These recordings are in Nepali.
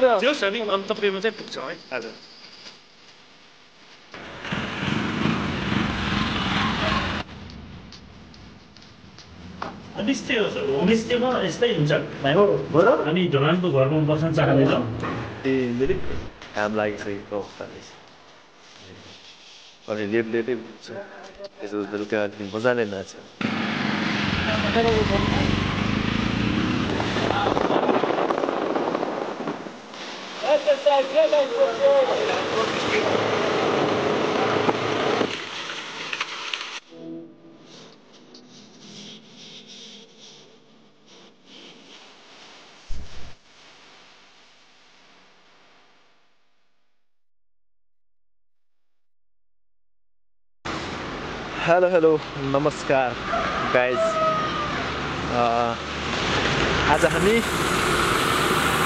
जो हामी गन्तव्यमा चाहिँ पुग्छौँ है आज। निश्चय हो सर, होमस्टेमा यस्तै हुन्छ हामी ढलानको घरमा बस्न चाहँदैछौँ। काम लागिसकेको अवस्थाले अनि लेटै पुग्छ यसो बेलुका मजाले नाच्छ। हेलो नमस्कार गाइज। आज हामी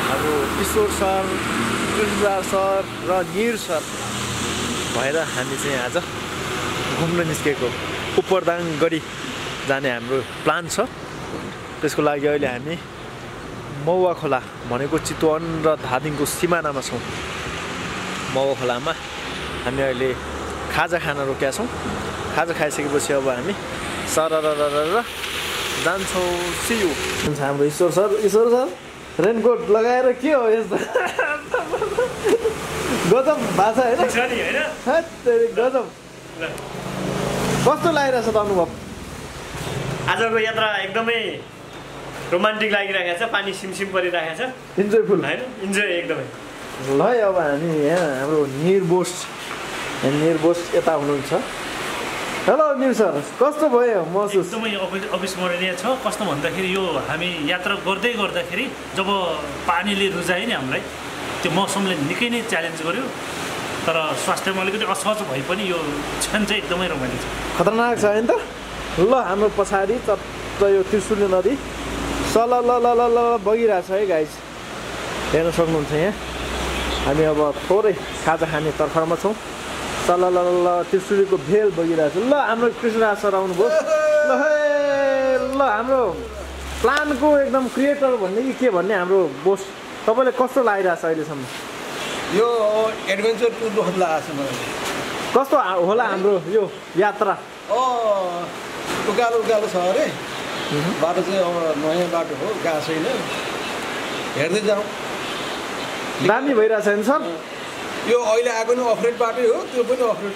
अब किशोर सर, कृष्णराज सर र निर सर भएर हामी चाहिँ आज घुम्न निस्केको उपरदाङ गढी जाने हाम्रो प्लान छ। त्यसको लागि अहिले हामी मौवा खोला भनेको चितवन र धादिङको सिमानामा छौँ। मौवा खोलामा हामी अहिले खाजा खान रोकेका छौँ। खाजा खाइसकेपछि अब हामी सरर जान्छौँ। सियु हाम्रो ईश्वर सर रेनकोट लगाएर के हो यस्तो गजब भाषा होइन गजब। कस्तो लागिरहेछ त अनुभव? आजको यात्रा एकदमै रोमान्टिक लागिरहेको छ। पानी सिमसिम परिरहेको छ। इन्जोयफुल होइन, इन्जोय एकदमै। ल अब हामी यहाँ हाम्रो निरबोस यता हुनुहुन्छ। हेलो निर सर, कस्तो भयो महसुस? एकदमै अविस्मरणीय छ। कस्तो भन्दाखेरि यो हामी यात्रा गर्दाखेरि जब पानीले रुजायो नि हामीलाई, त्यो मौसमले निकै नै च्यालेन्ज गर्यो। तर स्वास्थ्यमा अलिकति असहज भए पनि यो क्षण चाहिँ एकदमै रमाइलो छ। खतरनाक छ होइन त। ल हाम्रो पछाडि चट्ट यो त्रिशुली नदी सल बगिरहेछ है गाइज, हेर्न सक्नुहुन्छ। यहाँ हामी अब थोरै खाजा खाने तर्खरमा छौँ। सल त्रिशुलीको भेल बगिरहेछ। ल हाम्रो कृष्णराज सर आउनुभयो। ल हाम्रो प्लानको एकदम क्रिएटर भन्ने कि के भन्ने हाम्रो बोस, तपाईँले कस्तो लागिरहेछ अहिलेसम्म? यो एडभेन्चर टुर बहुत लागेको छ मलाई। कस्तो होला हाम्रो यो यात्रा? उकालो छ अरे बाटो चाहिँ अब नयाँ बाटो हो, गएको छैन, हेर्दै जाउँ। दामी भइरहेछ नि सर? यो अहिले आएको नि अफरेड बाटै हो, त्यो पनि अफरेड।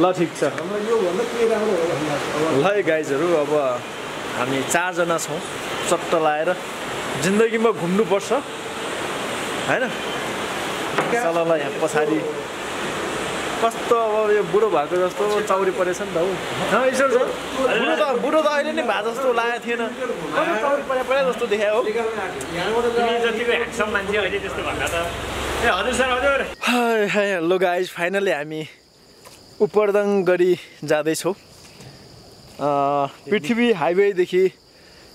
ल ठिक छ। हामीलाई यो भन्दा के राम्रो हो ल गाइजहरू, अब हामी 4 जना छौँ। चट्ट लाएर जिन्दगीमा घुम्नुपर्छ होइन। चल यहाँ पछाडि कस्तो अब यो बुढो भएको जस्तो चौरी परेछ नि त हौ। ईश्वर सर बुढो त अहिले नै भए जस्तो लागेको थिएन, चौरी परे जस्तो देखायो हो। जतिको ह्यान्डसम मान्छे अहिले त्यस्तो भन्दा त। ए हजुर सर हजुर। ल गाइज, फाइनली हामी उपरदाङ गढी जाँदैछौँ। पृथ्वी हाइवेदेखि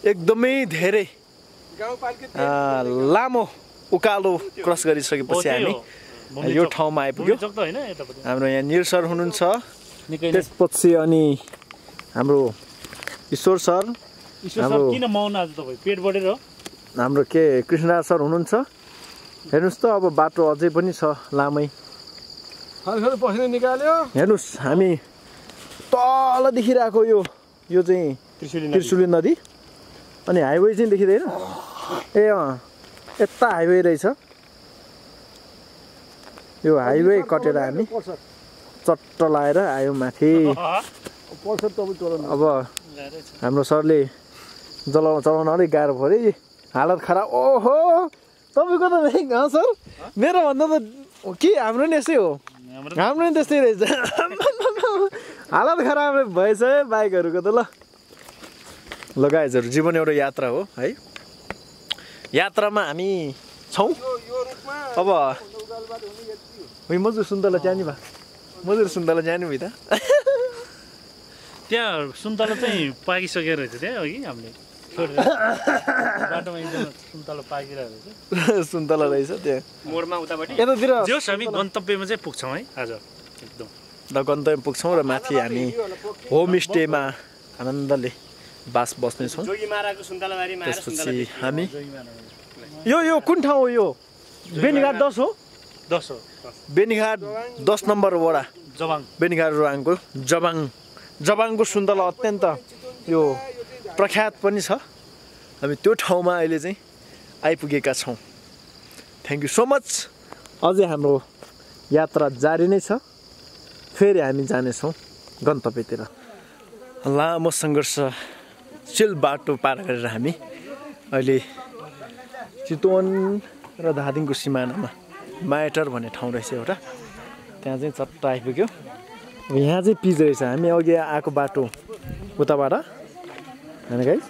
एकदमै धेरै लामो उकालो क्रस गरिसकेपछि हामी यो ठाउँमा आइपुग्यो। हाम्रो यहाँ निर सर हुनुहुन्छ, त्यसपछि अनि हाम्रो ईश्वर सर, किन मौन आज तपाईँ? पेट बढेर? हाम्रो के कृष्णराज सर हुनुहुन्छ। हेर्नुहोस् त अब बाटो अझै पनि छ लामै। पसिना निकाल्यो। हेर्नुहोस् हामी तल देखिरहेको यो चाहिँ त्रिशुली नदी अनि हाइवे चाहिँ देखिँदैन। ए यता हाइवे रहेछ। यो हाइवे कटेर हामी चट्ट लाएर आयौँ माथि। अब हाम्रो सरले चलाउन अलिक गाह्रो पऱ्यो, हालत खराब। ओहो तपाईँको त सर मेरो भन्दा त के हाम्रो नि यस्तै हो, हाम्रो नि त्यस्तै रहेछ। हालत खराब भएछ है बाइकहरूको त। ल गाइजहरू, जीवन एउटा यात्रा हो है। यात्रामा हामी छौँ। अब मजुर सुन्तला जाने भए त त्यहाँ सुन्तला चाहिँ पाकिसकेको रहेछ त्यहाँ अघि हामीले बाटोमा एकदम सुन्तला पाकिरहेको रहेछ। सुन्तला रहेछ त्यहाँ मोडमा उतापट्टि। यतातिर जोस् हामी गन्तव्यमा चाहिँ पुग्छौँ है आज एकदम। ल गन्तव्य पुग्छौँ र माथि हामी होमस्टेमा आनन्दले बस्नेछौँ। त्यसपछि हामी यो कुन ठाउँ हो यो बेनीघाट 10 हो 10 हो बेनीघाट 10 नम्बर वडा जबाङ बेनीघाट रोआङको जबाङको सुन्तला अत्यन्त यो प्रख्यात पनि छ हामी त्यो ठाउँमा अहिले चाहिँ आइपुगेका छौँ थ्याङ्क यू सो मच अझै हाम्रो यात्रा जारी नै छ फेरि हामी जानेछौँ गन्तव्यतिर लामो सङ्घर्षशील बाटो पार गरेर हामी अहिले चितवन र धादिङको सिमानामा माइटर भन्ने ठाउँ रहेछ एउटा त्यहाँ चाहिँ चट्ट आइपुग्यो यहाँ चाहिँ पिच रहेछ हामी अघि आएको बाटो उताबाट होइन गाइस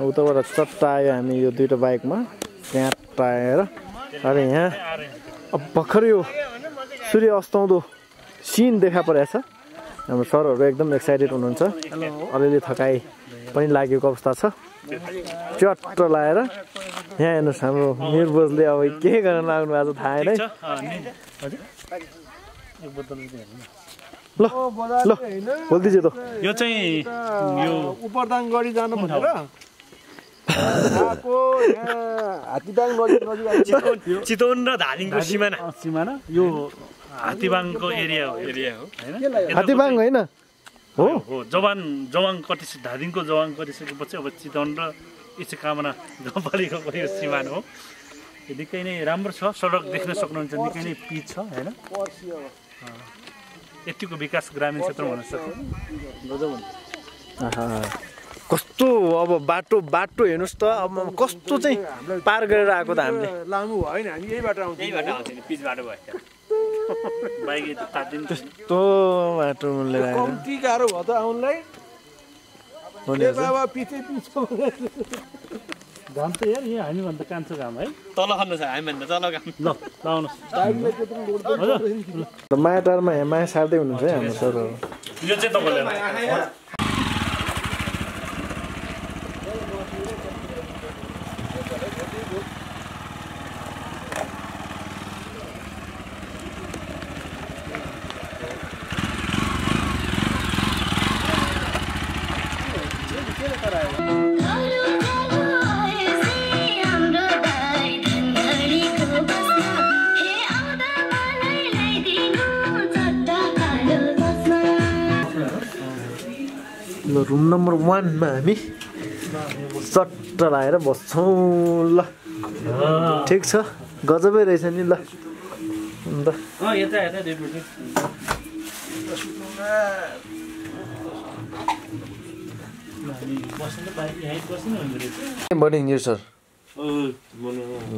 उताबाट चट्ट आयो हामी यो दुईवटा बाइकमा त्यहाँ आएर अरे यहाँ अब भर्खर यो सूर्य अस्ताउँदो सिन देखा परेको छ हाम्रो सरहरू एकदम एक्साइटेड हुनुहुन्छ अलिअलि थकाइ पनि लागेको अवस्था छ चट्ट लाएर यहाँ हेर्नुहोस् हाम्रो निर्बोजले अब के गर्न लाग्नु भएको थाहा होइन ल ल बोल्दिजे त यो चाहिँ यो उपरदाङ गढी जानु भनेर हात्तीदाङ नजिक चितवन र धादिङको सिमाना यो हात्तीबाङको एरिया हो हैन हात्तीबाङ होइन हो जवाङ कटिस धादिङको जवाङ कटिसकेपछि अब चितवन र इच्छाकामना गाउँपालिकाको यो सिमाना हो यो निकै नै राम्रो छ सडक देख्न सक्नुहुन्छ निकै नै पिच छ हैन यतिको विकास ग्रामीण क्षेत्रमा हुन सक्छ गजब हुन्छ कस्तो अब बाटो हेर्नुहोस् त अब कस्तो चाहिँ पार गरेर आएको त हामीले लामो होइन हामी यही बाटो आउँछ पिच बाटो भयो बाइक तातिन त्यस्तो बाटो लिएर आएर कम्ती गाह्रो भयो त आउनलाई बाबा पिछे घाम त यार यहाँ हामीभन्दा कान्छो घाम है तल खन्नु छ हामीभन्दा तल घाम ल आउनुहोस् मायाटारमा यहाँ माया सार्दै हुनुहुन्छ है हाम्रो सरहरू यो चाहिँ तपाईँले रुम नम्बर 1 मा हामी चट्ट लाएर बस्छौँ ल ठिक छ गजबै रहेछ नि ल अन्त मर्निङ न्युज सर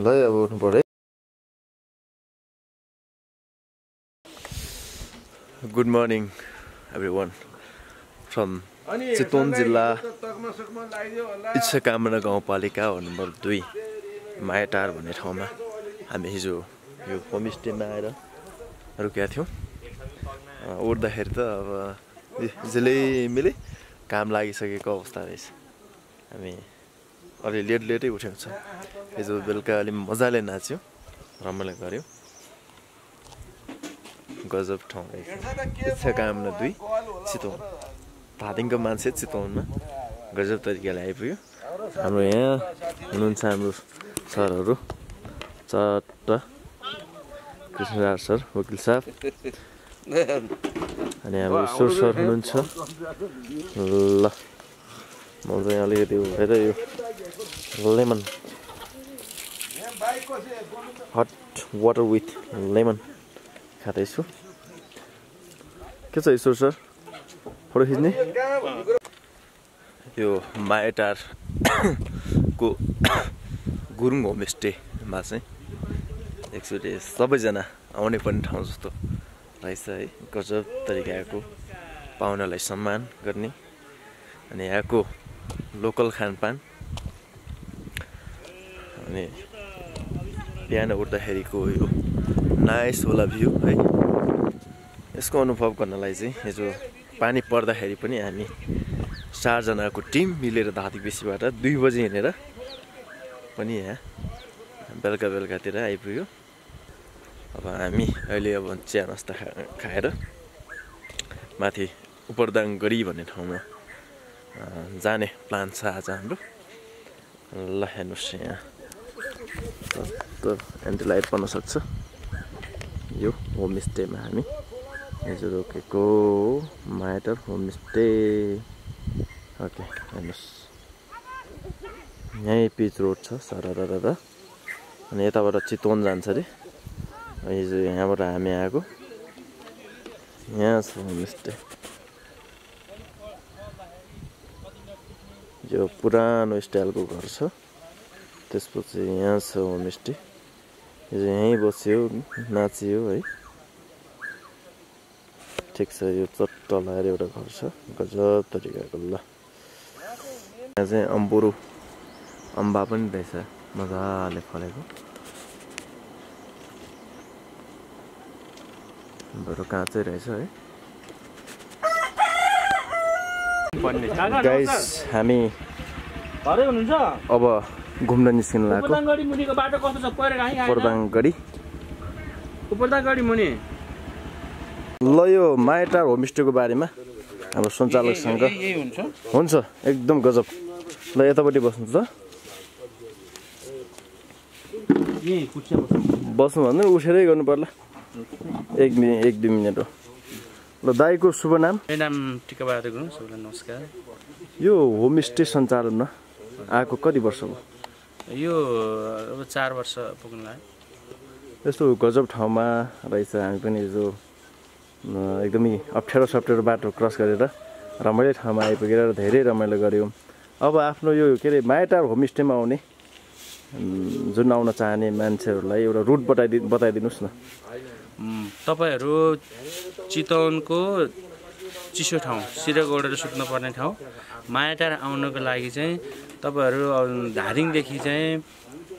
ल अब उठ्नु पर्यो good morning everyone from Chitwan जिल्ला इच्छाकामना गाउँपालिका नम्बर 2 मायाटार भन्ने ठाउँमा हामी हिजो यो होमस्टेमा आएर रुकेका थियौँ उठ्दाखेरि त अब झिलैमिलै काम लागिसकेको अवस्था रहेछ हामी अलि लेटै उठेको छ हिजो बेलुका अलि मजाले नाच्यो रमाइलो गऱ्यो गजब ठाउँ रहेछ इच्छाकामना 2 चितवन धादिङको मान्छे चितवनमा गजब तरिकाले आइपुग्यो हाम्रो यहाँ हुनुहुन्छ हाम्रो सरहरू चट्ट कृष्णराज सर वकिल साहब अनि हाम्रो ईश्वर सर हुनुहुन्छ ल म चाहिँ अलिकति उठेर यो lemon hot water with lemon खाँदैछु के छ ईश्वर सर फोटो खिच्ने यो मायाटारको गुरुङ होमस्टेमा चाहिँ एक्चुअली सबैजना आउने पर्ने ठाउँ जस्तो रहेछ है गजब तरिकाको पाहुनालाई सम्मान गर्ने अनि यहाँको लोकल खानपान अनि बिहान उठ्दाखेरिको यो नाइस होला भ्यू है यसको अनुभव गर्नलाई चाहिँ हिजो पानी पर्दाखेरि पनि हामी 4 जनाको टिम मिलेर धादिङबेसीबाट 2 बजे हिँडेर पनि यहाँ बेलुकातिर आइपुग्यो अब हामी अहिले अब चिया नास्ता खाएर माथि उपरदाङ गढी भन्ने ठाउँमा जाने प्लान छ आज हाम्रो ल हेर्नुहोस् यहाँ एन्टी लाइट पर्न सक्छ यो होमस्टेमा हामी हिजो रोकेको मायाटार होमस्टे ओके हेर्नुहोस् यहीँ पिच रोड छ सरररर अनि यताबाट चितवन जान्छ अरे हिजो यहाँबाट हामी आएको यहाँ छ होमस्टे यो पुरानो स्टाइलको घर छ त्यसपछि यहाँ छ होमस्टे हिजो यहीँ बस्यो नाच्यो है ठिक छ यो चट्ट लगाएर एउटा घर छ गजब तरिकाको ल यहाँ चाहिँ अम्बुरो अम्बा पनि रहेछ मजाले फलेको बरु काँचै रहेछ है गाइस हामी घरै हुनुहुन्छ अब घुम्न निस्किन लाग्यो उपरदाङगढी मुनिको बाटो कस्तो छ पहिरो कहीँ उपरदाङगढी उपरदाङगढी मुनि ल यो मायाटार होमस्टेको बारेमा अब सञ्चालकसँग यही हुन्छ हुन्छ एकदम गजब ल यतापट्टि बस्नु त यही कुर्सी बस्नु भन्दा उठेरै गर्नु पर्ला एक दुई मिनट हो ल दाइको शुभ नाम मेरो नाम टिकाबहादुर गुरुङ सबैलाई नमस्कार यो होमस्टे सञ्चालनमा आएको कति वर्ष भयो यो अब 4 वर्ष पुग्न लाग्यो यस्तो गजब ठाउँमा रहेछ हामी पनि हिजो एकदमै अप्ठ्यारो बाटो क्रस गरेर रमाइलो ठाउँमा आइपुगेर धेरै रमाइलो गऱ्यौँ अब आफ्नो यो के अरे मायाटार होमस्टेमा आउने जुन आउन चाहने मान्छेहरूलाई एउटा रुट बताइदिनुहोस् न तपाईहरू चितवनको चिसो ठाउँ सिरक ओढेर सुत्नुपर्ने ठाउँ मायाटार आउनको लागि चाहिँ तपाईहरू धादिङदेखि चाहिँ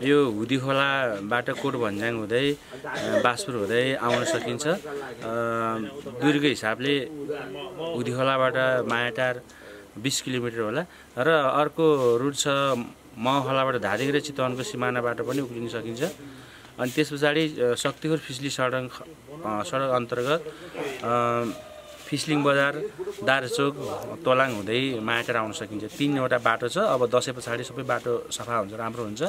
यो हुदी खोलाबाट कोट भन्ज्याङ हुँदै बासपुर हुँदै आउन सकिन्छ दूरीको हिसाबले हुदी खोलाबाट मायाटार 20 किलोमिटर होला र अर्को रुट छ महखोलाबाट धादिङ र चितवनको सिमानाबाट पनि उक्लिन सकिन्छ अनि त्यस पछाडि शक्तिखोर फिस्ली सडक अन्तर्गत फिस्लिङ बजार दारचोक तोलाङ हुँदै मायाटार आउन सकिन्छ 3वटा बाटो छ अब दसैँ पछाडि सबै बाटो सफा हुन्छ राम्रो हुन्छ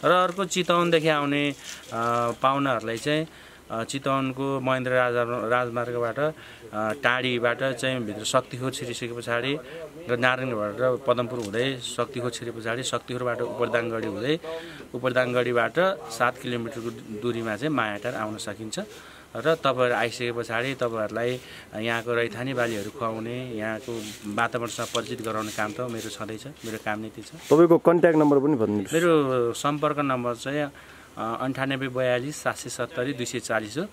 र अर्को चितवनदेखि आउने पाहुनाहरूलाई चाहिँ चितवनको महेन्द्र राजमार्गबाट टाढीबाट चाहिँ भित्र शक्तिखोर छिरिसके पछाडि र नारायणबाट पदमपुर हुँदै शक्तिखोर छिरे पछाडि शक्तिखोरबाट उपरदाङगढी हुँदै उपरदाङगढीबाट 7 किलोमिटरको दूरीमा चाहिँ मायाटार आउन सकिन्छ र तपाईहरु आइसके पछाडि तपाईहरुलाई यहाँको रैथानी बालीहरु खुवाउने यहाँको वातावरणसँग परिचित गराउने काम त मेरो छँदैछ मेरो काम नीति छ तपाईको कन्ट्याक्ट नम्बर पनि भन्दिनुस् मेरो सम्पर्क नम्बर चाहिँ 9842 770 240 हो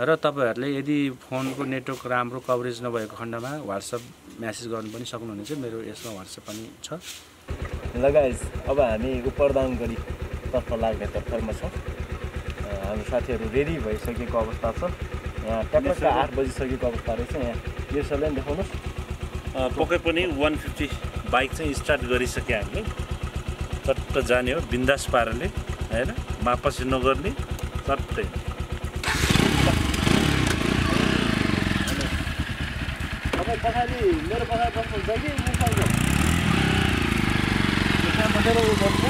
र तपाईहरुले यदि फोनको नेटवर्क राम्रो कभरेज नभएको खण्डमा WhatsApp मेसेज गर्नु पनि सक्नुहुनेछ मेरो यसमा WhatsApp पनि छ ल गाइस अब हामी उपरदाङगढी तर्फ लाग्ने तर्फमा छौं हाम्रो साथीहरु रेडी भइसकेको अवस्था छ यहाँ टक्क 8 बजिसकेको अवस्था रहेछ यहाँ यो सबैले देखाउनुस् पक्कै पनि 150 बाइक चाहिँ स्टार्ट गरिसके हामीले चट्ट जाने हो बिन्दास पाराले हैन मापसी नगर्ने चट्टै तपाईं पछाडी मेरो पछाडी बस्नुहुन्छ कि मुसँग यहाँ बसेर उ गर्छ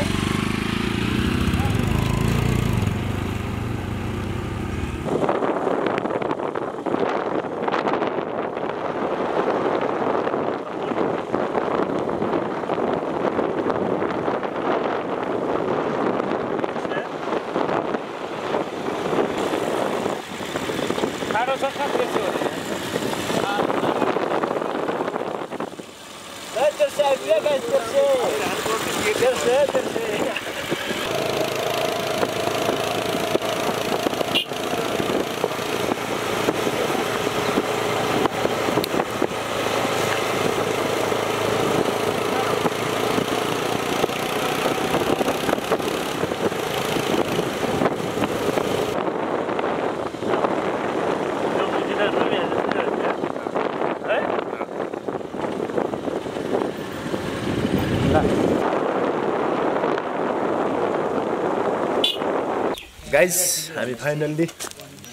गाइस हामी फाइनल्ली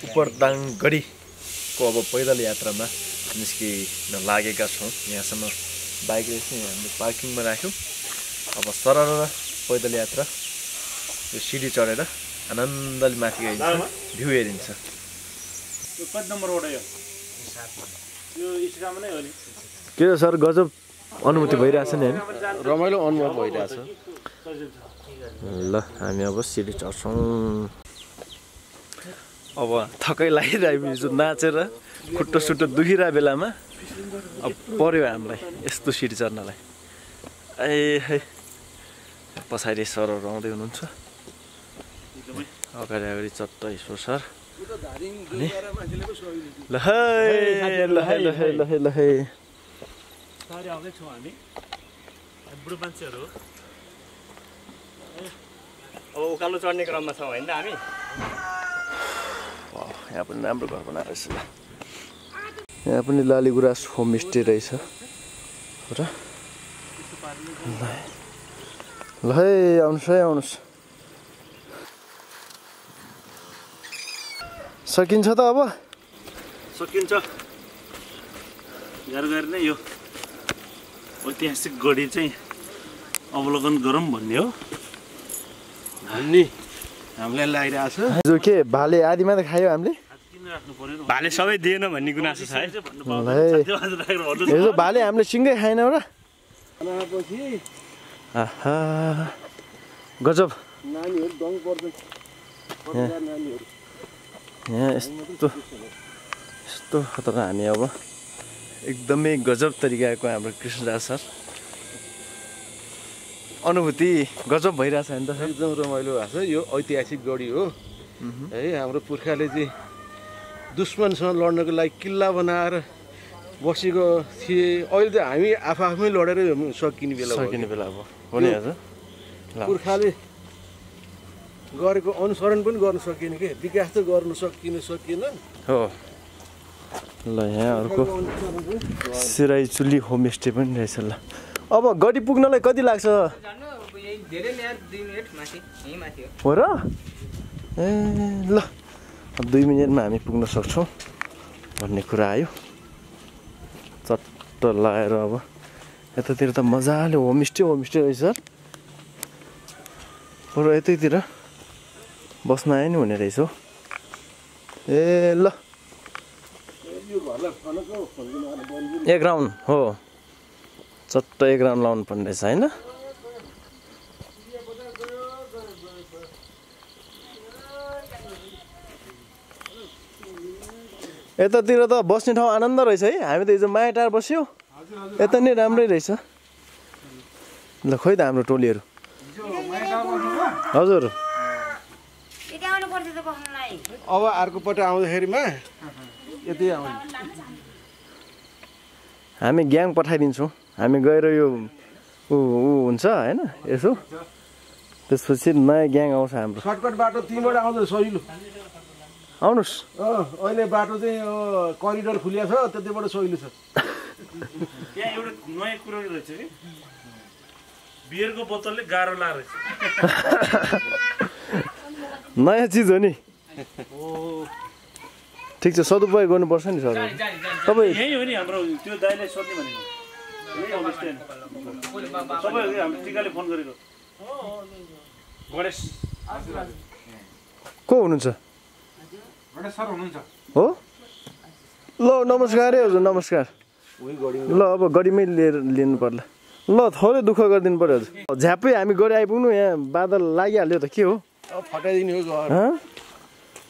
उपरदाङगढीको अब पैदल यात्रामा निस्किन लागेका छौँ यहाँसम्म बाइक चाहिँ हामीले पार्किङमा राख्यौँ अब सरर पैदल यात्रा यो सिडी चढेर आनन्दले माथि गइन्छ भ्यू हेरिन्छ यो कति नम्बर वडा यो 7 यो इस्कामा नै हो नि के हो सर गजब अनुभूति भइरहेछ नि हैन रमाइलो अनुभव भइरहेछ ल हामी अब सिडी चढ्छौँ अब थकै लागिरहेपछि नाचेर खुट्टो सुट्टो दुखिरहेको बेलामा अब पर्यो हामीलाई यस्तो सिडी चढ्नलाई ए है पछाडि सरहरू आउँदै हुनुहुन्छ अगाडि अगाडि चट्ट ईश्वर सर ल है ल है ल है ल है ल है सारी आउँदै छौँ हामी बुढो मान्छेहरू अब उकालो चढ्ने क्रममा छौँ होइन त हामी यहाँ पनि राम्रो घर बनाएर रहेछ ल यहाँ पनि लालीगुराँस होमस्टे रहेछ र ल है आउनुहोस् सकिन्छ त अब सकिन्छ गाह्रो गएर नै यो ऐतिहासिक गढी चाहिँ अवलोकन गरौँ भन्ने हो भन्ने हामीलाई लागिरहेछ जो के भाले आधी मात्रै खायो हामीले भाले सबै दिएन भन्ने गुनासो छ है यसो भाले हामीले सिँगै खाएनौँ र आहा गजब नानीहरू दङ पर्दैन यहाँ यस्तो खतरा हामी अब एकदमै गजब तरिकाको हाम्रो कृष्णराज सर अनुभूति गजब भइरहेछ नि त एकदम रमाइलो भएको छ यो ऐतिहासिक गढी हो है हाम्रो पुर्खाले चाहिँ दुश्मनसँग लड्नको लागि किल्ला बनाएर बसेको थिए अहिले त हामी आफै लडेर सकिने बेला अब हो नि हजुर पुर्खाले गरेको अनुसरण पनि गर्न सकिएन के विकास त गर्न सकिएन हो ल यहाँ अर्को सिराई चुली होमस्टे पनि रहेछ ल अब गढी पुग्नलाई कति लाग्छ हो र ए ल 2 मिनेटमा हामी पुग्न सक्छौँ भन्ने कुरा आयो चट्ट लगाएर अब यतातिर त मजाले होमस्टे रहेछ सर बरु यतैतिर बस्न आयो नि हुने रहेछ हो ए ल एक राउन्ड हो चट्ट एक राउन्ड लाउनु पर्ने रहेछ होइन यतातिर त बस्ने ठाउँ आनन्द रहेछ है हामी त हिजो माया टार बस्यो यता नै राम्रै रहेछ ल खोइ त हाम्रो टोलीहरू हजुर अब अर्कोपट्टि आउँदाखेरिमा यति आउने हामी ग्याङ पठाइदिन्छौँ हामी गएर यो ऊ हुन्छ होइन यसो त्यसपछि नयाँ ग्याङ आउँछ हाम्रो सर्टकट बाटो 3 वटा आउँछ सजिलो आउनुहोस् अहिले बाटो चाहिँ करिडोर खुलिया छ त्यतिबाट सजिलो छ यहाँ एउटा नयाँ कुरो रहेछ कि बियरको बोतलले गाह्रो लाग्छ नयाँ चिज हो नि ठिक छ सदुपयोग गर्नुपर्छ नि सर तपाईँ यही हो नि हाम्रो त्यो दाइले सोध्ने भनेको यही होमस्टे सबै हाम्रो टिकाले फोन गरेको गणेश को हुनुहुन्छ गणेश सर हुनुहुन्छ हो ल नमस्कार है हजुर नमस्कार ल अब गढीमै लिनु पर्ला ल थोरै दुःख गरिदिनु पर्यो हजुर झ्यापै हामी गरी आइपुग्नु यहाँ बादल लागिहाल्यो त के हो अब फटाइदिने हो घर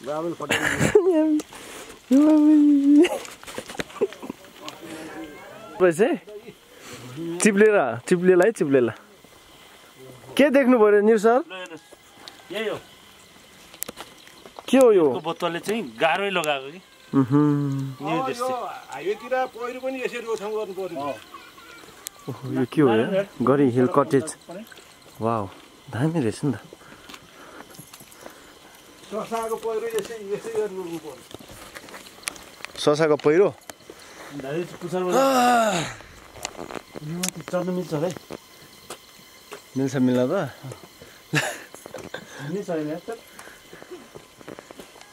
बादल फटाइदिने चिप्लेला के देख्नु पर्यो निर सर यही हो के हो यो बोतलले चाहिँ गाह्रै लगाएको कि हाइवेतिर पहिरो पनि यसरी रोथाउँ गर्नु पर्यो यो के हो गरी हिल कटेज वाउ दामी रहेछ नि त ससाको पहिरो यसै गर्नु पर्यो ससाको पहिरो चढ्नु मिल्छ है मिल्ला त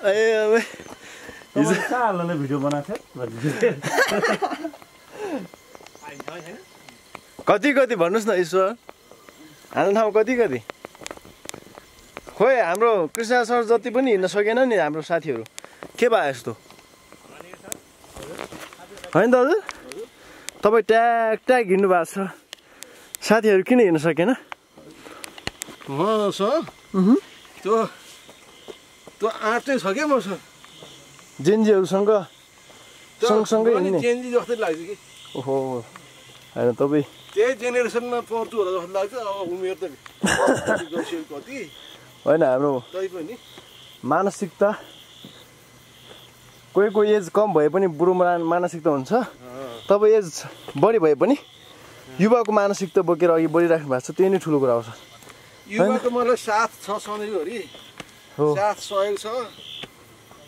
ए अब भिडियो बनाएको कति भन्नुहोस् न ईश्वर हाल्ने ठाउँ कति खोइ हाम्रो कृष्ण सर जति पनि हिँड्न सकेन नि हाम्रो साथीहरू के भयो यस्तो होइन दाजु तपाईँ ट्याक ट्याक हिँड्नु भएको छ साथीहरू किन हिँड्न सकेन त्यो आँट चाहिँ छ क्या मसँग जेन्जीहरूसँग सँगसँगै हिँड्ने जेन्जी जस्तै लाग्छ कि ओहो होइन तपाईँ त्यही जेनेरेसनमा पर्छु होला जस्तो लाग्छ अब उमेर त गइसक्यो कति होइन हाम्रो तै पनि मानसिकता कोही एज कम भए पनि बुढो मानसिकता हुन्छ तपाईँ एज बढी भए पनि युवाको मानसिकता बोकेर अघि बढिराख्नु भएको छ त्यही नै ठुलो कुरा हो युवाको मलाई साथ छ सधैँभरि साथ सहयोग छ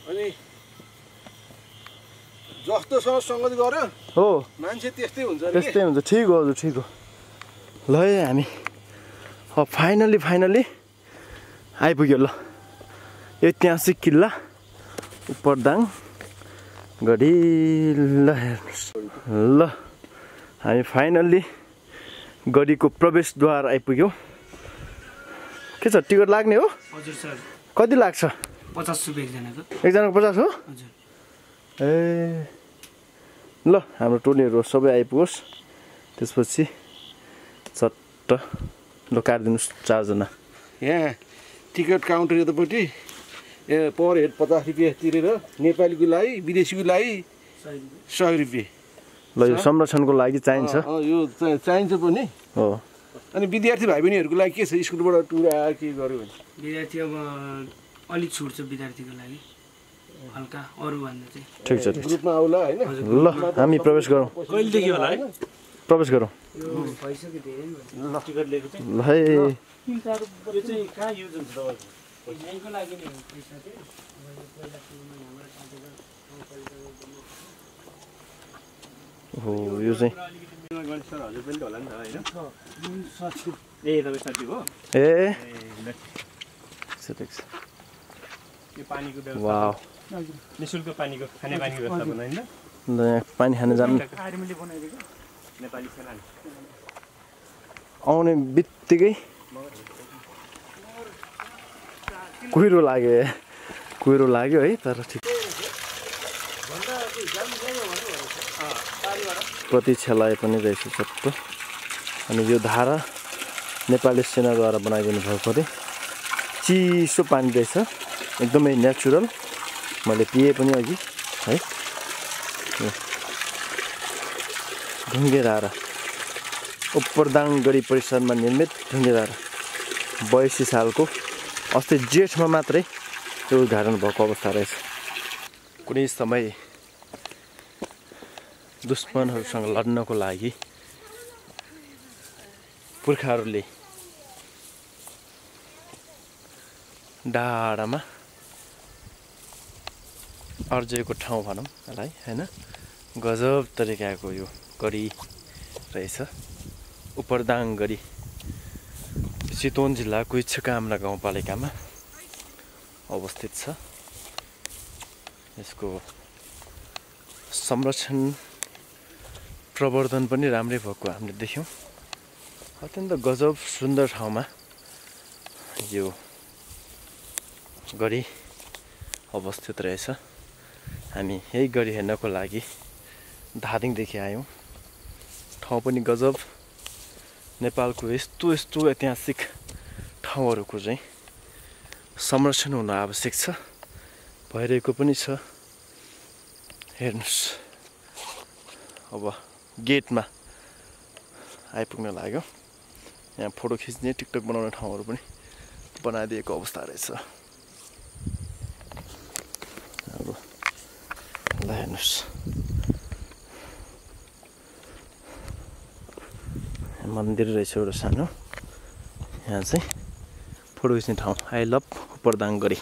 अनि जस्तोसँग सङ्गत गर्यो हो मान्छे त्यस्तै हुन्छ त्यस्तै हुन्छ ठिक हो हजुर ठिक हो ल है हामी फाइनली आइपुग्यो ल ऐतिहासिक किल्ला उपरदाङ गढी ल हेर्नुहोस् ल हामी फाइनल्ली गढीको प्रवेशद्वार आइपुग्यौँ के छ टिकट लाग्ने हो हजुर सर कति लाग्छ 50 रुपैयाँ एकजनाको एकजनाको 50 हो हजुर ए ल हाम्रो टोलीहरू सबै आइपुगोस् त्यसपछि चट्ट ल काटिदिनुहोस् 4 जना यहाँ टिकट काउन्टर यतापट्टि पर हेड 50 रुपियाँ तिरेर नेपालीको लागि विदेशीको लागि 100 रुपियाँ ल यो संरक्षणको लागि चाहिन्छ यो चाहिन्छ पनि हो अनि विद्यार्थी भाइ बहिनीहरूको लागि के छ स्कुलबाट टुर आएर के गर्यो भने विद्यार्थी अब अलिक छुट छ विद्यार्थीको लागि हल्का अरू भन्दा चाहिँ ठिक छ ग्रुपमा आउला होइन ल हामी प्रवेश गरौँ कहिलेदेखि होला है प्रवेश गरौँ यो भइसक्यो धेरै ल है यो चाहिँ कहाँ युज हुन्छ तपाईँको यहीँको लागि नै हो पैसा चाहिँ पहिला सुरुमा यहाँबाट काटेर हो यो चाहिँ हजुर पनि होला नि त होइन ए तपाईँ साथी हो ए यो पानीको वाउ निःशुल्क पानीको खाने पानीको व्यवस्थापन होइन ल यहाँ पानी खान जानु नेपाली सेना आउने बित्तिकै कुहिरो लाग्यो है तर ठिक प्रतीक्षालय पनि रहेछ चट्ट अनि यो धारा नेपाली सेनाद्वारा बनाइदिनु भएको अरे चिसो पानी रहेछ एकदमै नेचुरल मैले पिएँ पनि अघि है ढुङ्गे धारा उपरदाङ गढी परिसरमा निर्मित ढुङ्गे धारा 82 सालको अस्ति जेठमा मात्रै त्यो उद्घाटन भएको अवस्था रहेछ कुनै समय दुश्मनहरूसँग लड्नको लागि पुर्खाहरूले डाँडामा अर्जेको ठाउँ भनौँ यसलाई होइन गजब तरिकाको यो गढी रहेछ उपरदाङ गढी चितवन जिल्लाको इच्छकामना गाउँपालिकामा अवस्थित छ यसको संरक्षण प्रवर्धन पनि राम्रै भएको हामीले देख्यौँ अत्यन्त गजब सुन्दर ठाउँमा यो गढी अवस्थित रहेछ हामी यही गढी हेर्नको लागि धादिङदेखि आयौँ ठाउँ पनि गजब नेपालको यस्तो ऐतिहासिक ठाउँहरूको चाहिँ संरक्षण हुन आवश्यक छ भइरहेको पनि छ हेर्नुहोस् अब गेटमा आइपुग्न लाग्यो यहाँ फोटो खिच्ने टिकटक बनाउने ठाउँहरू पनि बनाइदिएको अवस्था रहेछ अब ल हेर्नुहोस् मन्दिर रहेछ एउटा सानो यहाँ चाहिँ फोटो खिच्ने ठाउँ आई लभ उपरदाङ गढी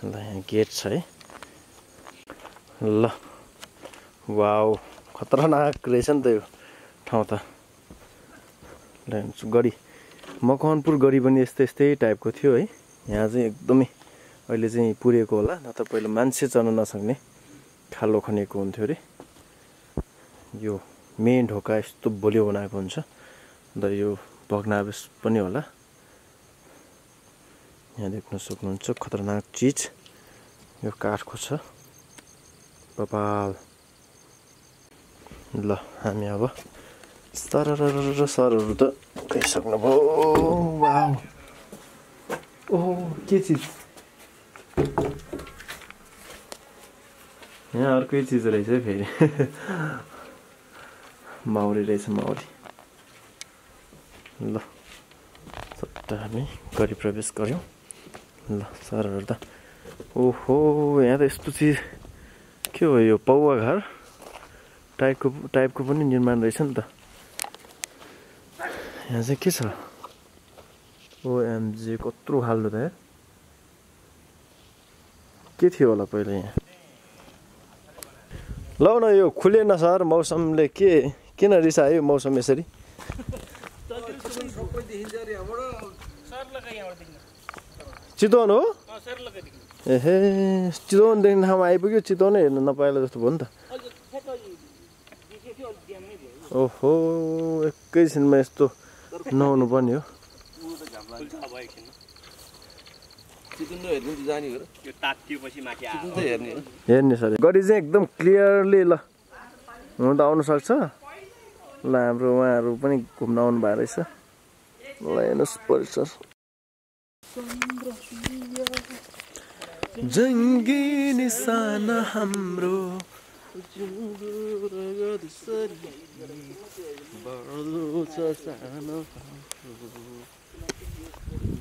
ल यहाँ गेट छ है ल वाउ खतरनाक रहेछ नि त यो ठाउँ त ल गढी मकवानपुर गढी पनि यस्तै टाइपको थियो है यहाँ चाहिँ एकदमै अहिले चाहिँ पुरेको होला नत्र पहिला मान्छे चढ्न नसक्ने खालो खनेको हुन्थ्यो अरे यो मेन ढोका यस्तो बलियो बनाएको हुन्छ अन्त यो भग्नावशेष पनि होला यहाँ देख्न सक्नुहुन्छ खतरनाक चिज यो काठको छ कपाल ल हामी अब सरहरू त गइसक्नुभयो वाउ ओहो के चिज यहाँ अर्कै चिज रहेछ है फेरि माउरी रहेछ माउरी ल सट्ट हामी गरी प्रवेश गऱ्यौँ ल सरहरू त ओहो यहाँ त यस्तो चिज के हो यो पौवा घर टाइपको पनि निर्माण रहेछ नि त यहाँ चाहिँ के छ ओएमजी कत्रो खाल्दो त यार के थियो होला पहिला यहाँ लौ न यो खुलेन सर मौसमले किन रिसायो मौसम यसरी चितवन हो एहे चितवनदेखि ठाउँमा आइपुग्यो चितवनै हेर्नु नपाएला जस्तो भयो नि त ओहो एकैछिनमा यस्तो नहुनु पर्ने हो हेर्ने सर गरी चाहिँ एकदम क्लियरली ल हुन त आउनु सक्छ ल हाम्रो उहाँहरू पनि घुम्न आउनु भएको रहेछ ल हेर्नुहोस् परिसर जङ्गी निशाना हाम्रो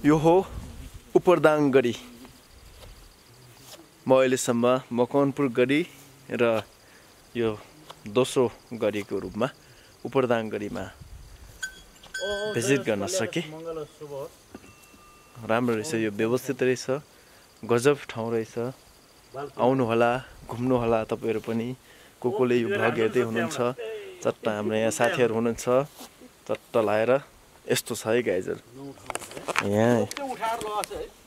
यो हो उपरदाङ गढी म अहिलेसम्म मकवानपुर गढी र यो दोस्रो गढीको रूपमा उपरदाङ गढीमा भिजिट गर्न सके राम्रो रहेछ यो व्यवस्थित रहेछ गजब ठाउँ रहेछ आउनुहोला घुम्नुहोला तपाईँहरू पनि कोले यो भ्लग हेर्दै हुनुहुन्छ चट्ट हाम्रो यहाँ साथीहरू हुनुहुन्छ चट्ट लाएर यस्तो छ है गाइजहरू यहाँ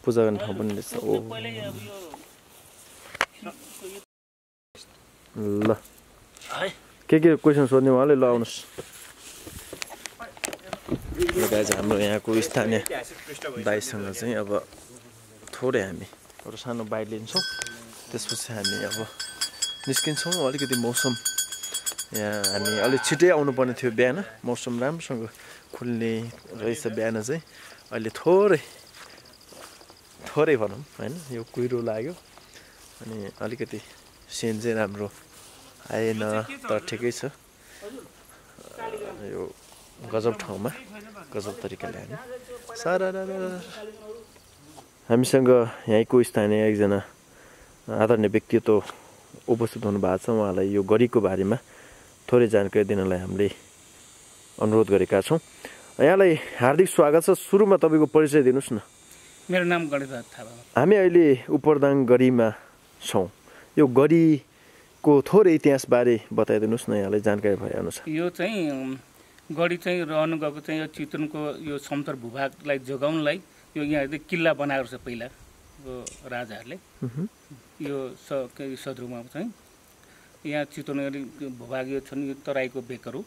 पूजा गर्ने ठाउँ पनि रहेछ ओ ल के क्वेसन सोध्ने उहाँले ल आउनुहोस् गाइज हाम्रो यहाँको स्थानीय दाइसँग चाहिँ अब थोरै हामी एउटा सानो बाइट लिन्छौँ त्यसपछि हामी अब निस्किन्छौँ अलिकति मौसम यहाँ हामी अलिक छिटै आउनुपर्ने थियो बिहान मौसम राम्रोसँग खुल्ने रहेछ बिहान चाहिँ अहिले थोरै भनौँ होइन यो कुहिरो लाग्यो अनि अलिकति सिन चाहिँ राम्रो आएन तर ठिकै छ यो गजब ठाउँमा गजब तरिकाले हामी हामीसँग यहीँको स्थानीय एकजना आदरणीय व्यक्तित्व उपस्थित हुनु भएको छ उहाँलाई यो गढीको बारेमा थोरै जानकारी दिनलाई हामीले अनुरोध गरेका छौँ यहाँलाई हार्दिक स्वागत छ सुरुमा तपाईँको परिचय दिनुहोस् न मेरो नाम गणेशबहादुर थापा हामी अहिले उपरदाङ गढीमा छौँ यो गढीको थोरै इतिहासबारे बताइदिनुहोस् न यहाँलाई जानकारी भएअनुसार यो चाहिँ गढी चाहिँ रहनु गएको चाहिँ यो चितवनको यो समतल भूभागलाई जोगाउनलाई यो यहाँ किल्ला बनाएको छ पहिलाको राजाहरूले यो सदरुमा चाहिँ यहाँ चितवन भूभाग यो छन् यो तराईको बेकहरू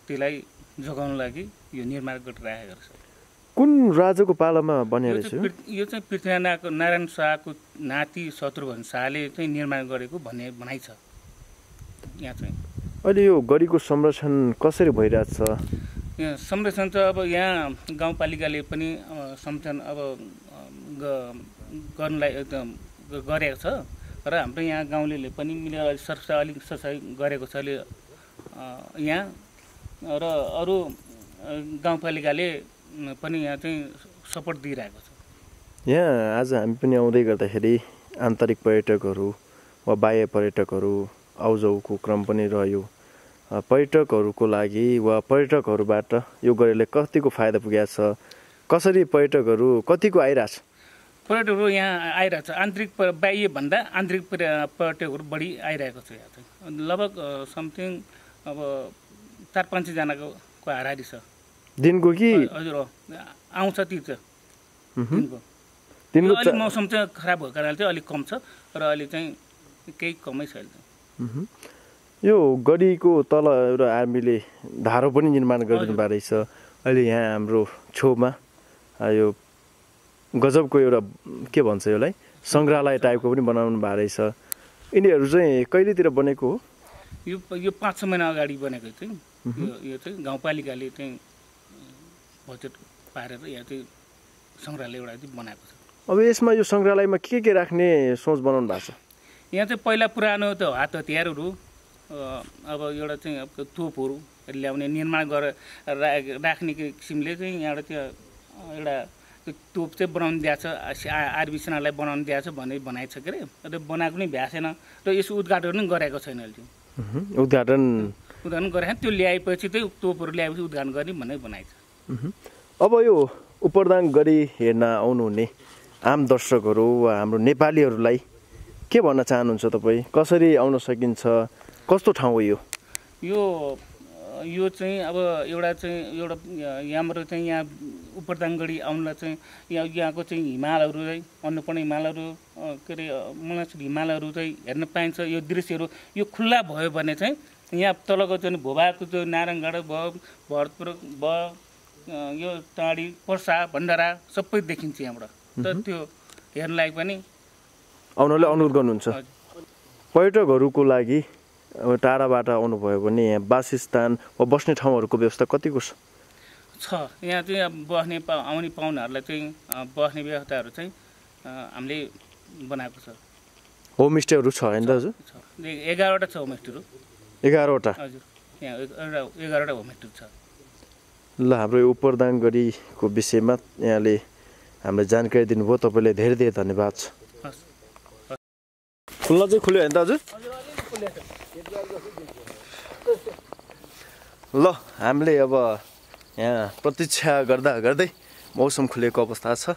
त्यसलाई जोगाउन लागि यो निर्माण गरिरहेको छ कुन राजाको पालामा बनेको रहेछ यो चाहिँ पृथ्वीनारायण नारायण शाहको नाति शत्रुघ्न शाहले चाहिँ निर्माण गरेको भन्ने भनाइ छ यहाँ चाहिँ अहिले यो गढीको संरक्षण कसरी भइरहेछ यहाँ संरक्षण चाहिँ अब यहाँ गाउँपालिकाले पनि संरक्षण अब गर्नलाई गरेको छ र हाम्रो यहाँ गाउँले पनि मिलेर अलिक सरसाई गरेको छ अहिले यहाँ र अरू गाउँपालिकाले पनि यहाँ चाहिँ सपोर्ट दिइरहेको छ यहाँ आज हामी पनि आउँदै गर्दाखेरि आन्तरिक पर्यटकहरू वा बाह्य पर्यटकहरू आउजाउको क्रम पनि रह्यो पर्यटकहरूको लागि वा पर्यटकहरूबाट यो गढीले कतिको फाइदा पुगेको छ कसरी पर्यटकहरू कतिको आइरहेछ पर्यटकहरू यहाँ आइरहेको छ आन्तरिक बाह्यभन्दा आन्तरिक पर्यटकहरू बढी आइरहेको छ यहाँ चाहिँ लगभग समथिङ अब 400-500 जनाको हाराहारी छ दिनको कि हजुर आउँछ ती चाहिँ दिनको अलिक मौसम चाहिँ खराब भएको कारणले चाहिँ अलिक कम छ र अहिले चाहिँ केही कमै छ अहिले यो गढीको तल एउटा आर्मीले धारो पनि निर्माण गरिदिनु भएको रहेछ अहिले यहाँ हाम्रो छेउमा यो गजबको एउटा के भन्छ यसलाई सङ्ग्रहालय टाइपको पनि बनाउनु भएको रहेछ। यिनीहरू चाहिँ कहिलेतिर बनेको हो? यो 5-6 महिना अगाडि बनेको चाहिँ यो चाहिँ गाउँपालिकाले चाहिँ बजेट पारेर यहाँ चाहिँ सङ्ग्रहालय एउटा चाहिँ बनाएको छ। अब यसमा यो सङ्ग्रहालयमा के राख्ने सोच बनाउनु भएको छ? यहाँ चाहिँ पहिला पुरानो त हात हतियारहरू अब एउटा चाहिँ अब तोपहरू ल्याउने निर्माण गरेर राख्ने किसिमले चाहिँ यहाँबाट त्यो एउटा तोप चाहिँ बनाउनु दिएको छ, आर्मी सेनालाई बनाउनु दिएको छ भन्ने बनाएको छ के अरे। त्यो बनाएको पनि भएको छैन र यसो उद्घाटन पनि गरेको छैन अहिले। उद्घाटन गरेको त्यो ल्याएपछि चाहिँ तोपहरू ल्याएपछि उद्घाटन गर्ने भनेर बनाएको छ। अब यो उपरदाङ गढी हेर्न आउनुहुने आम दर्शकहरू वा हाम्रो नेपालीहरूलाई के भन्न चाहनुहुन्छ तपाईँ? कसरी आउन सकिन्छ? कस्तो ठाउँ हो यो? यो चाहिँ अब एउटा यहाँबाट चाहिँ यहाँ उपरदाङ गढी आउनलाई चाहिँ यहाँको चाहिँ हिमालहरू चाहिँ अन्नपूर्ण हिमालहरू के अरे मलासुर हिमालहरू चाहिँ हेर्न पाइन्छ। यो दृश्यहरू यो खुल्ला भयो भने चाहिँ यहाँ तलको चाहिँ भूभागको जो नारायणगढ भयो, भरतपुर भयो, यो टाढी पर्सा भण्डारा सबै देखिन्छ यहाँबाट। त त्यो हेर्नलाई पनि आउनलाई अनुरोध गर्नुहुन्छ? पर्यटकहरूको लागि अब टाढाबाट आउनुभयो भने यहाँ वासस्थान वा बस्ने ठाउँहरूको व्यवस्था कतिको छ? यहाँ चाहिँ बस्ने आउने पाहुनाहरूलाई चाहिँ बस्ने व्यवस्थाहरू चाहिँ हामीले बनाएको छ। होमस्टेहरू छ होइन दाजु? 11वटा छ होमस्टेहरू। 11वटा? हजुर, यहाँ 11वटा होमस्टे छ। ल, हाम्रो यो उपरदाङ गढीको विषयमा यहाँले हामीलाई जानकारी दिनुभयो, तपाईँले धेरै धेरै धन्यवाद छ। खुल्न चाहिँ खुल्यो होइन दाजु? ल, हामीले अब यहाँ प्रतीक्षा गर्दै मौसम खुलेको अवस्था छ।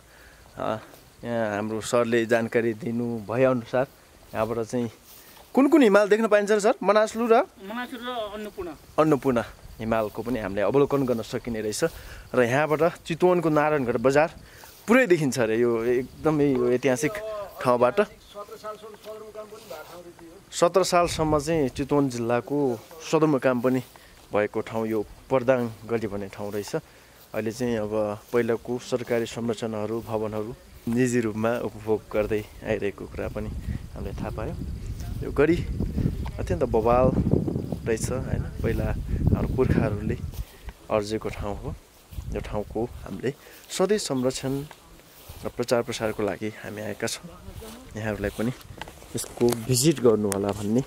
यहाँ हाम्रो सरले जानकारी दिनु भएअनुसार यहाँबाट चाहिँ कुन हिमाल देख्न पाइन्छ सर? मनासलु र अन्नपूर्ण हिमालको पनि हामीले अवलोकन गर्न सकिने रहेछ। र यहाँबाट चितवनको नारायणगढ बजार पुरै देखिन्छ अरे। यो एकदमै यो ऐतिहासिक ठाउँबाट 17 सालसम्म चाहिँ चितवन जिल्लाको सदरमुकाम पनि भएको ठाउँ यो उपरदाङ गढी भन्ने ठाउँ रहेछ। अहिले चाहिँ अब पहिलाको सरकारी संरचनाहरू भवनहरू निजी रूपमा उपभोग गर्दै आइरहेको कुरा पनि हामीले थाहा पायौँ। यो गढी अत्यन्त बवाल रहेछ होइन। पहिला हाम्रो पुर्खाहरूले अर्जेको ठाउँ हो। यो ठाउँको हामीले सधैँ संरक्षण र प्रचार प्रसारको लागि हामी आएका छौँ। यहाँहरूलाई पनि यसको भिजिट गर्नु होला भन्ने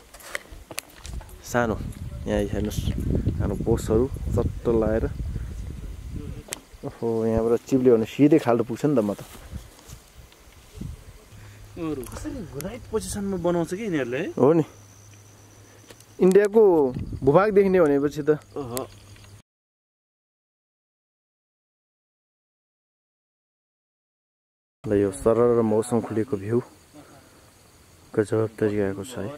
सानो यहाँ हेर्नुहोस् हाम्रो बोसहरू चट्ट लाएर। ओहो, यहाँबाट चिप्ल्यो भने सिधै खाल्डो पुग्छ नि त। म त राइट पोजिसनमा बनाउँछ कि यिनीहरूले हो नि। इन्डियाको भूभाग देख्ने भनेपछि त ल, यो सरर मौसम खुलेको भ्यू गजब तरिकाको छ है।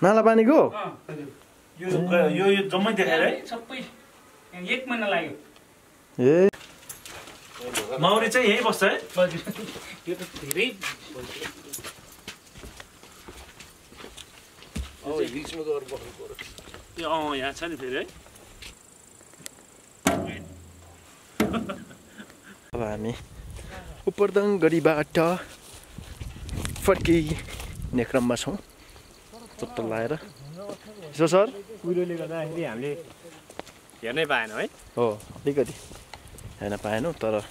नाला पानीको यो जम्मै देखाएर सबै 1 महिना लाग्यो। ए माउरी चाहिँ यही बस्छ है? यो त धेरै यहाँ छ नि फेरि है। अब हामी उपरदाङ गढीबाट फर्किने क्रममा छौँ चट्ट लाएर। यसो सर, कुहिरोले गर्दाखेरि हामीले हेर्नै पाएनौँ है। हो, अलिकति हेर्न पाएनौँ तर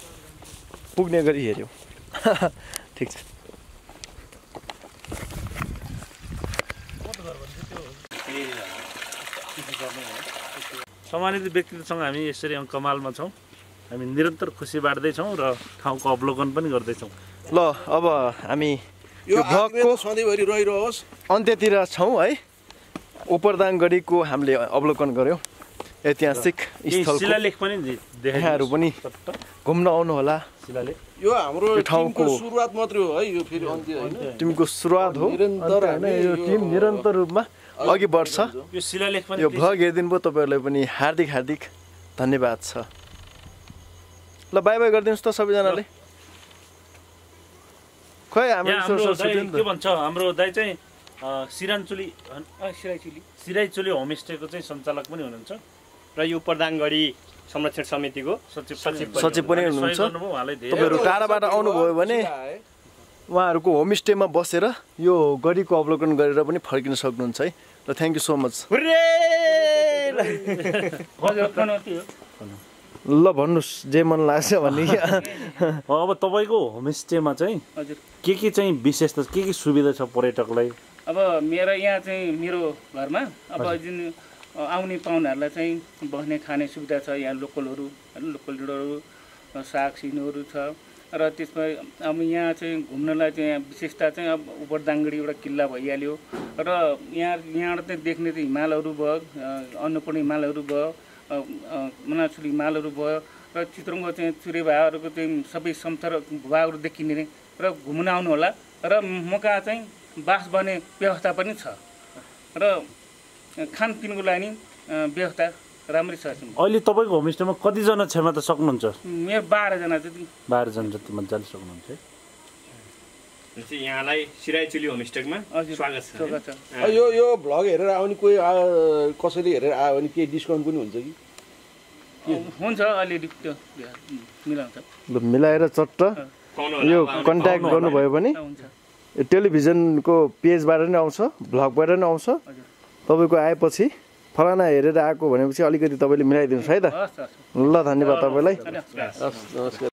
पुग्ने गरी हेऱ्यौँ। ठिक छ। सम्मानित व्यक्तित्वसँग हामी यसरी कमालमा छौँ। हामी निरन्तर खुसी बाँड्दैछौँ र ठाउँको अवलोकन पनि गर्दैछौँ। ल, अब हामी यो भ्लगको सधैँभरि रहिरहोस् अन्त्यतिर छौँ है। उपरदाङ गढीको हामीले अवलोकन गऱ्यौँ, ऐतिहासिक स्थलको। शिलालेख पनि यहाँहरू पनि घुम्न आउनु होला। शिलालेख यो हाम्रो ठाउँको सुरुवात मात्रै हो है। यो फेरि अन्त्य होइन, टिमको सुरुवात हो। निरन्तर यो टिम निरन्तर रूपमा अघि बढ्छ। यो शिलालेख पनि यो भ्लग हेरिदिनु भयो तपाईँहरूलाई पनि हार्दिक धन्यवाद छ। ल, बाई बाई गरिदिनुहोस् त सबैजनाले। खै के भन्छ हाम्रो दाइ चाहिँ सिरानचुली सिराइचुली होमस्टेको चाहिँ सञ्चालक पनि हुनुहुन्छ र यो प्रधानगढी संरक्षण समितिको सचिव पनि हुनुहुन्छ उहाँलाई धेरै तपाईँहरू टाढाबाट आउनुभयो भने उहाँहरूको होमस्टेमा बसेर यो गढीको अवलोकन गरेर पनि फर्किन सक्नुहुन्छ है र थ्याङ्क यू सो मच ल भन्नुहोस् जे मन लाग्छ भन्ने अब तपाईँको होमस्टेमा चाहिँ हजुर के चाहिँ विशेषता के सुविधा छ पर्यटकलाई अब मेरो यहाँ चाहिँ मेरो घरमा अब जुन आउने पाहुनाहरूलाई चाहिँ बस्ने खाने सुविधा छ यहाँ लोकलहरू होइन लोकल ढिँडोहरू साग सिनोहरू छ र त्यसमा अब यहाँ चाहिँ घुम्नलाई चाहिँ विशेषता चाहिँ अब उपरदाङगढी एउटा किल्ला भइहाल्यो र यहाँबाट चाहिँ देख्ने चाहिँ हिमालहरू भयो अन्नपूर्ण हिमालहरू भयो मनासुली हिमालहरू भयो र चित्रङ्ग चाहिँ चुरेभाहरूको चाहिँ सबै समथर भूभागहरू देखिने र घुम्न आउनु होला र मका चाहिँ बास बस्ने व्यवस्था पनि छ र खानपिनको लागि व्यवस्था राम्रै छ अहिले तपाईँको होमस्टेमा कतिजना क्षमता सक्नुहुन्छ मेरो 12 जना जति 12 जना जति मजाले सक्नुहुन्छ यहाँलाई सिराइचुली होमस्टेमा स्वागत छ यो भ्लग हेरेर आउने कोही कसैले हेरेर आयो भने केही डिस्काउन्ट पनि हुन्छ कि हुन्छ अलिअलि त्यो मिलाउँछ ल मिलाएर चट्ट यो कन्ट्याक्ट गर्नुभयो भने यो टेलिभिजनको पेजबाट नै आउँछ भ्लगबाट नै आउँछ तपाईँको आएपछि फलाना हेरेर आएको भनेपछि अलिकति तपाईँले मिलाइदिनुहोस् है त ल धन्यवाद तपाईँलाई नमस्कार